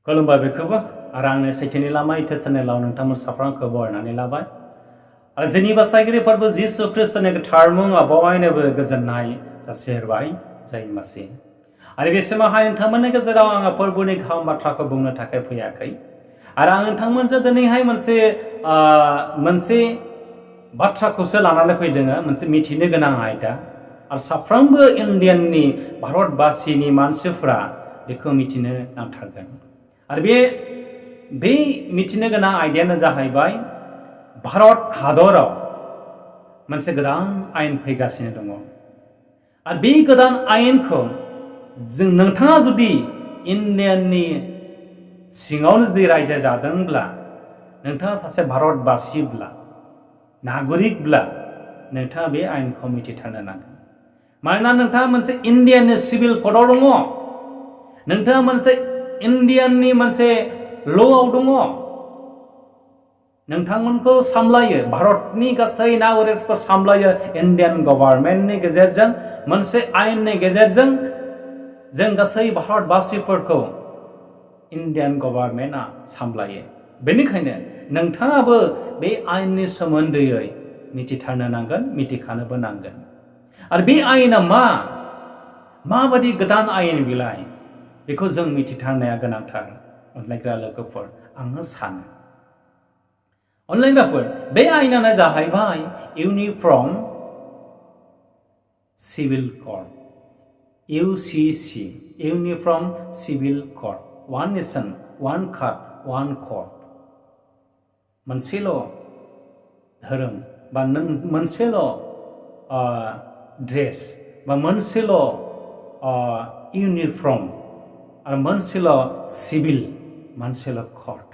खुलुमबाय बेखौबो आरो आंनो सैथोनि लामा इउटुब चेनेलाव नोंथांमोन साफ्रोमखौ बरायनानै लाबाय आरो जोंनि बासायगिरि फोरबो जिसु ख्रिस्टनि गोथार मुङाव बयनोबो गोजोननाय जासिहरबाय जय मसीह आरो बे समावहाय नोंथांमोननि गेजेराव आङो फोरबोनि गाहाम बाथ्राखौ बुंनो थाखाय फैयाखै आरो आं नोंथांमोनजों दिनैहाय मोनसे बाथ्राखौसो लानानै फैदों मोनसे मिथिनो गोनां आयदा आरो साफ्रोमबो इन्डियाननि भारतबासिनि मानसिफोरा बेखौ मिथिनो नांथारगोन आरो बे मिथिनो गोनां आयदायानो जाहैबाय भारत हादराव मोनसे गोदान आयेन फैगासिनो दङ आरो बे गोदान आयेनखौ नोंथाङा जुदि इन्डियाननि सिङावनो जुदि रायजो जादोंब्ला नोंथाङा सासे भारतबासिब्ला नागरिकब्ला नोंथाङा बे आयेनखौ मिथिथारनो नांगोन मानोना नोंथाङा मोनसे इन्डियाननि सिभिल क'डआव दङ नोंथाङा मोनसे इन्डियाननि मोनसे ल'आव दङ नोंथांमोनखौ सामलायो भारतनि गासै नागरिकफोरखौ सामलायो इन्डियान गभर्नमेन्टनि गेजेरजों मोनसे आयेननि गेजेरजों जों गासै भारतबासिफोरखौ इन्डियान गभर्नमेन्टआ सामलायो बेनिखायनो नोंथाङाबो बे आयेननि सोमोन्दैयै मिथिथारनो नांगोन मिथिखानोबो नांगोन आरो बे आयेना माबादि गोदान आयेन बिलाइ बेखौ जों मिथिथारनाया गोनांथार अनलायग्रा लोगोफोर आङो सानो अनलायग्राफोर बे आयेनानो जाहैबाय uniform civil code UCC uniform civil code one nation one card one code मोनसेल' धोरोम बा मोनसेल' ड्रेस बा मोनसेल' इउनिफर्म आरो मोनसेल' सिभिल मोनसेल' क'ड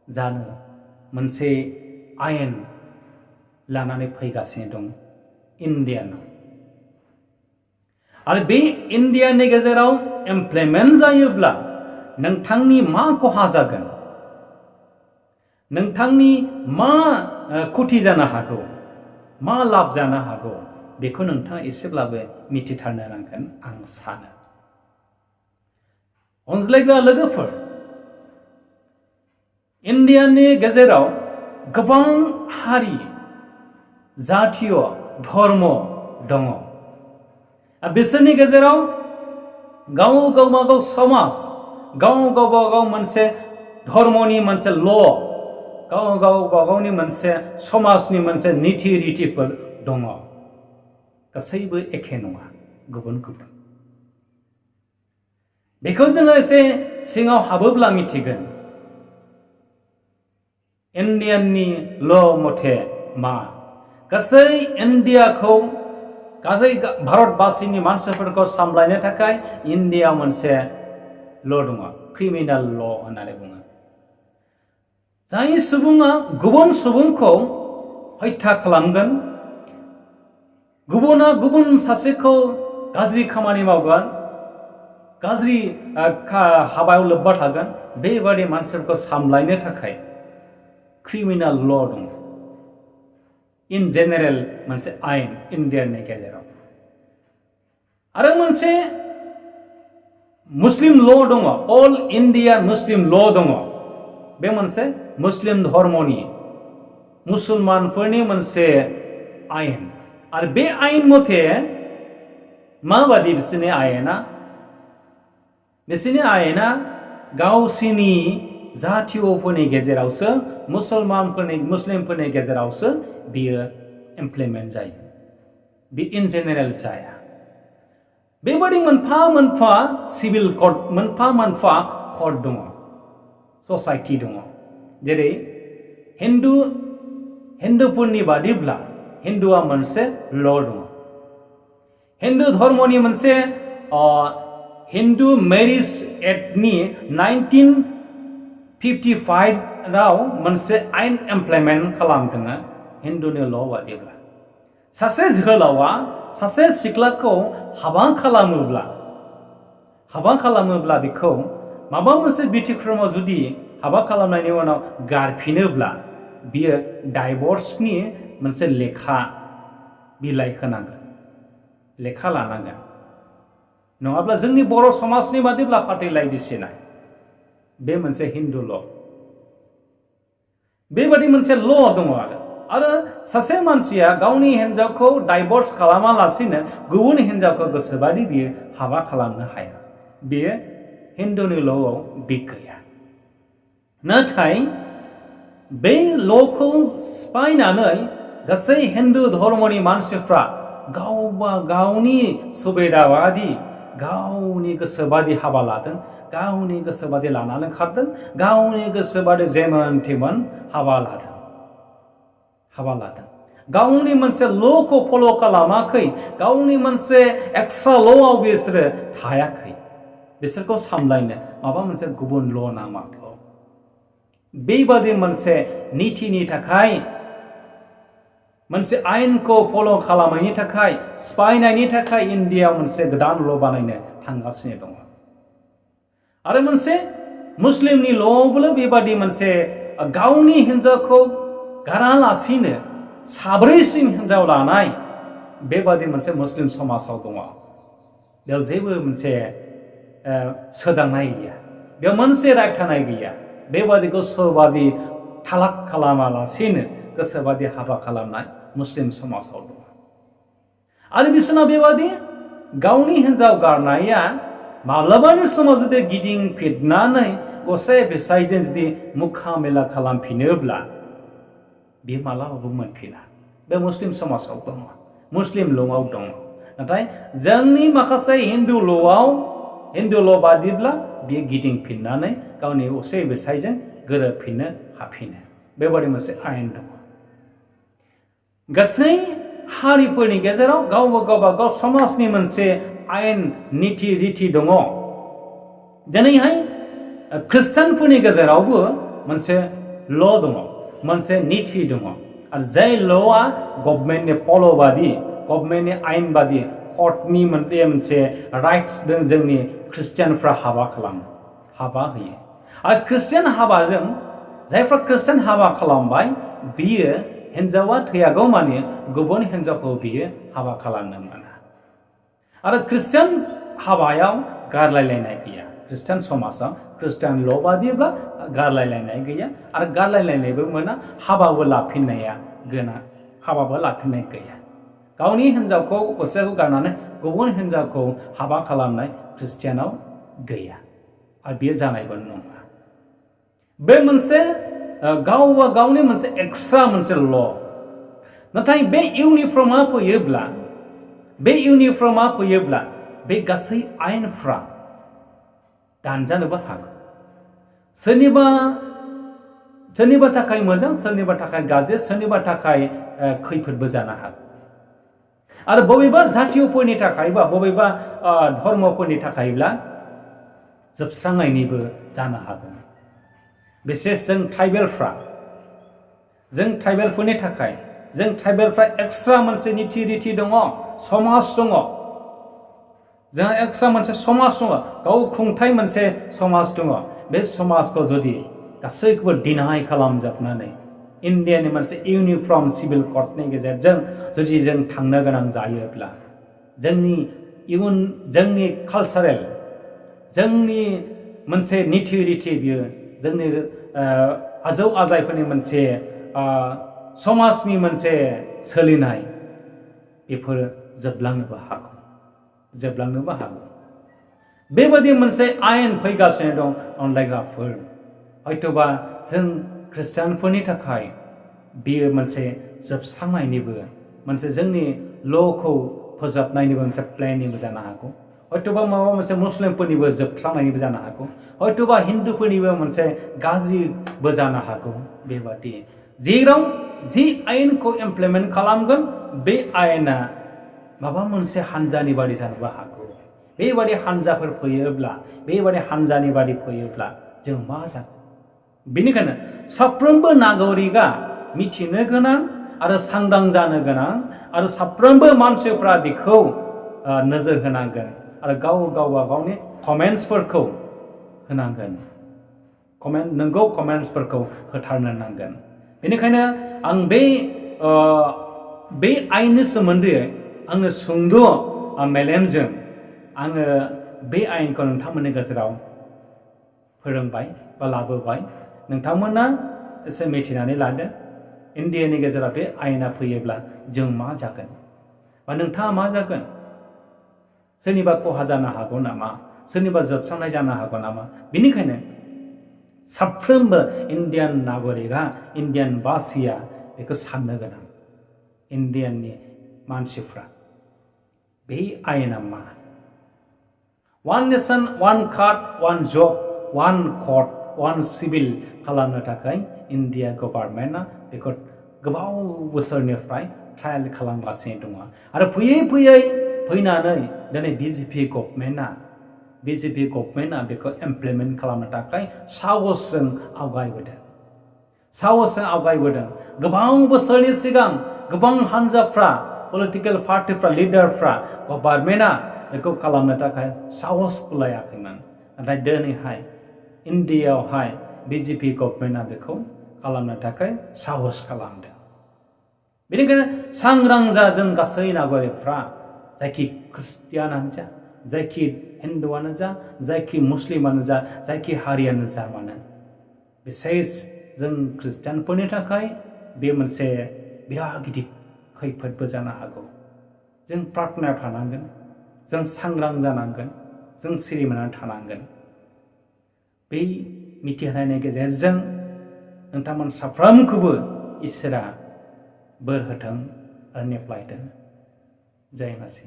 जानो मोनसे आयेन लानानै फैगासिनो दं इन्डियानाव आरो बे इन्डियानि गेजेराव इमप्लिमेन्ट जायोब्ला नोंथांनि मा खहा जागोन नोंथांनि मा खथि जानो हागौ मा लाब जानो हागौ बेखौ नोंथाङा एसेब्लाबो मिथिथारनो नांगोन आं सानो अनज्लायग्रा लोगोफोर इन्डियानि गेजेराव गोबां हारि जातीय धर्म दङ बिसोरनि गेजेराव गावबागाव समाज गावबागाव मोनसे धर्मनि मोनसे ल' गावबागावनि मोनसे समाजनि मोनसे निथि रिथिफोर दङ गासैबो एखे नङा गुबुन गुबुन बेखौ जोङो एसे सिङाव हाबोब्ला मिथिगोन इन्डियाननि ल' मथे मा गासै इन्डियाखौ गासै भारतबासिनि मानसिफोरखौ सामलायनो थाखाय इन्डियाआव मोनसे ल' दङ क्रिमिनेल ल' होननानै बुङो जाय सुबुङा गुबुन सुबुंखौ हत्या खालामगोन गुबुना गुबुन सासेखौ गाज्रि खामानि मावगोन गाज्रि हाबायाव लोब्बा थागोन बेबादि मानसिफोरखौ सामलायनो थाखाय क्रिमिनेल ल' दङ इन जेनेरेल मोनसे आयेन इन्डियानि गेजेराव आरो मोनसे मुस्लिम ल' दङ अल इन्डिया मुस्लिम ल' दङ बे मोनसे मुस्लिम धर्मनि मुसलमानफोरनि मोनसे आयेन आरो बे आयेन मथे माबादि बिसोरनि आयेना गावसिनि जातीयफोरनि गेजेरावसो मुस्लिमफोरनि गेजेरावसो बियो इमप्लिमेन्ट जायो बे इन जेनेरेल जाया बेबादि मोनफा मोनफा सिभिल क'ड मोनफा क'ड दङ ससाइटि दङ जेरै हिन्दुफोरनि बादिब्ला हिन्दुआ मोनसे ल' दङ हिन्दु धर्मनि मोनसे हिन्दु मेरिज एक्टनि 1955 आव मोनसे आयेन इमप्लिमेन्ट खालामदों हिन्दुनि ल' बादिब्ला सासे जोहोलावा सासे सिख्लाखौ हाबा खालामोब्ला बेखौ माबा मोनसे बिथिक्रमाव जुदि हाबा खालामनायनि उनाव गारफिनोब्ला बियो डाइभर्सनि मोनसे लेखा बिलाइ होनांगोन लेखा लानांगोन नङाब्ला जोंनि बर' समाजनि बादिब्ला फाथैलाइ बिसिनाय बे मोनसे हिन्दु ल' बेबादि मोनसे ल' दङ आरो सासे मानसिया गावनि हिन्जावखौ डाइभर्स खालामालासिनो गुबुन हिन्जावखौ गोसोबादि बियो हाबा खालामनो हाया बेयो हिन्दुनि ल'आव बे गैया नाथाय बे ल'खौ सिफायनानै गासै हिन्दु धर्मनि मानसिफ्रा गावबा गावनि सुबिदाबादि गावनि गोसोबादि हाबा लादों गावनि गोसोबादि लानानै खारदों गावनि गोसोबादि जेमोन थेमोन हाबा लादों गावनि मोनसे ल'खौ फल' खालामाखै गावनि मोनसे एक्सट्रा ल'आव बिसोरो थायाखै बिसोरखौ सामलायनो माबा मोनसे गुबुन ल' नामाखौ बेबादि मोनसे नीतिनि थाखाय मोनसे आयेनखौ फल' खालामनायनि थाखाय सिफायनायनि थाखाय इन्डियायाव मोनसे गोदान ल' बानायनो थांगासिनो दङ आरो मोनसे मुस्लिमनि ल'आवबो बेबादि मोनसे गावनि हिन्जावखौ गारालासिनो साब्रैसिम हिन्जाव लानाय बेबादि मोनसे मुस्लिम समाजाव दङ बेयाव जेबो मोनसे सोदांनाय गैया बेयाव मोनसे रायथानाय गैया बेबादि गोसोबादि थालाक खालामालासिनो गोसोबादि हाबा खालामनाय मुस्लिम समाजाव दङ आरो बिसोरना बेबादि गावनि हिन्जाव गारनाया माब्लाबानि समाव जुदि गिदिंफिननानै गसाइ फिसायजों जुदि मुखा मेला खालामफिनोब्ला बे मालाबाबो मोनफिना बे मुस्लिम समाजाव दङ मुस्लिम ल'आव दङ नाथाय जोंनि माखासे हिन्दु ल' बादिब्ला बियो गिदिंफिननानै गावनि असे फिसायजों गोरोबफिननो हाफिनो बेबादि मोनसे आयेन दङ गासै हारिफोरनि गेजेराव गावबा गाव समाजनि मोनसे आयेन नीति रीति दङ दिनैहाय ख्रिस्टानफोरनि गेजेरावबो मोनसे ल' दङ मोनसे नीति दङ आरो जाय ल'आ गभर्नमेन्टनि पल'बादि गभर्नमेन्टनि आयेन बादि कर्टनि मोनसे राइट्स दं जोंनि ख्रिस्टियानफ्रा हाबा खालामो हाबा होयो आरो ख्रिस्टियान हाबाजों जायफ्रा ख्रिस्टियान हाबा खालामबाय बियो हिन्जावा थैयागौ माने गुबुन हिन्जावखौ बियो हाबा खालामनो मोना आरो ख्रिस्टियान हाबायाव गारलायलायनाय गैया ख्रिस्टियान समाजाव ख्रिस्टियान ल' बादिब्ला गारलायलायनाय गैया आरो गारलायलायनायबो मोना हाबाबो लाफिननाया गोनां हाबाबो लाफिननाय गैया गावनि हिन्जावखौ गसाइखौ गारनानै गुबुन हिन्जावखौ हाबा खालामनाय ख्रिस्टियानाव गैया आरो बेयो जानायबो नङा बे मोनसे गावबा गावनि मोनसे एक्सट्रा मोनसे ल' नाथाय बे इउनिफर्मा फैयोब्ला बे गासै आयेनफ्रा दानजानोबो हागौ सोरनिबा थाखाय मोजां सोरनिबा थाखाय गाज्रि सोरनिबा थाखाय खैफोदबो जानो हागौ आरो बबेबा जातिफोरनि थाखाय बा बबेबा धर्मफोरनि थाखायब्ला जोबस्रांनायनिबो जानो हागौ बिसेस जों ट्राइबेलफोरनि थाखाय जों ट्राइबेलफ्रा एक्सट्रा मोनसे नीति रीति दङ समाज दङ जोंहा एक्सट्रा मोनसे समाज दङ गाव खुंथाय मोनसे समाज दङ बे समाजखौ जुदि गासैखौबो डिनाय खालामजोबनानै इन्डियानि मोनसे इउनिफर्म सिभिल कर्टनि गेजेरजों जुदि जों थांनो गोनां जायोब्ला जोंनि कालचारेल जोंनि मोनसे नीति रीति बियो जोंनि आजौ आजायफोरनि मोनसे समाजनि मोनसे सोलिनाय बेफोरो जोबलांनोबो हागौ बेबादि मोनसे आयेन फैगासिनो दं अनलायग्राफोर हयतोबा जों ख्रिस्टियानफोरनि थाखाय बेयो मोनसे जोबस्रांनायनिबो मोनसे जोंनि ल'खौ फोजोबनायनिबो मोनसे प्लेननिबो जानो हागौ हयतोबा माबा मोनसे मुस्लिमफोरनिबो जोबस्रांनायनिबो जानो हागौ हयतोबा हिन्दुफोरनिबो मोनसे गाज्रिबो जानो हागौ बेबादि जेराव जि आयेनखौ इमप्लिमेन्ट खालामगोन बे आयेना माबा मोनसे हानजानि बादि जानोबो हागौ बेबादि हानजाफोर फैयोब्ला बेबादि हानजानि बादि फैयोब्ला जों मा जागोन बेनिखायनो साफ्रोमबो नागरिकआ मिथिनो गोनां आरो सांग्रां जानो गोनां आरो साफ्रोमबो मानसिफ्रा बेखौ नोजोर होनांगोन आरो गावबा गावनि कमेन्ट्सफोरखौ होनांगोन नंगौ कमेन्ट्सफोरखौ होथारनो नांगोन बेनिखायनो आं बे आयेननि सोमोन्दै आङो सुंद' मेलेमजों आङो बे आयेनखौ नोंथांमोननि गेजेराव फोरोंबाय बा लाबोबाय नोंथांमोना एसे मिथिनानै लादो इन्डियानि गेजेराव बे आयेना फैयोब्ला जों मा जागोन बा नोंथाङा मा जागोन सोरनिबा खहा जानो हागौ नामा सोरनिबा जोबस्रांनाय जानो हागौ नामा बेनिखायनो साफ्रोमबो इन्डियान नागरिकआ इन्डियान बासिया बेखौ साननो गोनां इन्डियाननि मानसिफ्रा बे आयेना मा one nation one card one job one court one civil खालामनो थाखाय इन्डिया गभर्नमेन्टआ बेखौ गोबाव बोसोरनिफ्राय ट्रायल खालामगासिनो दङ आरो फैनानै दिनै बिजेपि गभर्नमेन्टआ बेखौ इमप्लिमेन्ट खालामनो थाखाय साहसजों आवगायबोदों गोबां बोसोरनि सिगां गोबां हानजाफ्रा पलिटिकेल पार्टिफ्रा लिडारफ्रा गभर्नमेन्टआ बेखौ खालामनो थाखाय साहस लायाखैमोन नाथाय दिनैहाय इन्डियायावहाय बिजेपि गभर्नमेन्टआ बेखौ खालामनो थाखाय साहस खालामदों बेनिखायनो सांग्रां जा जों गासै नागरिकफ्रा जायखि ख्रिस्टियानानो जा जायखि हिन्दुआनो जा जायखि मुस्लिमानो जा जायखि हारियानो जा मानो बिसेस जों ख्रिस्टियानफोरनि थाखाय बे मोनसे बिराद गिदिर खैफोदबो जानो हागौ जों प्रार्थनायाव थानांगोन जों सांग्रां जानांगोन जों सिरिमोननानै थानांगोन बे मिथिहोनायनि गेजेरजों नोंथांमोन साफ्रोमखौबो इसोरा बोर होथों आरो नेप्लायथों जय मासि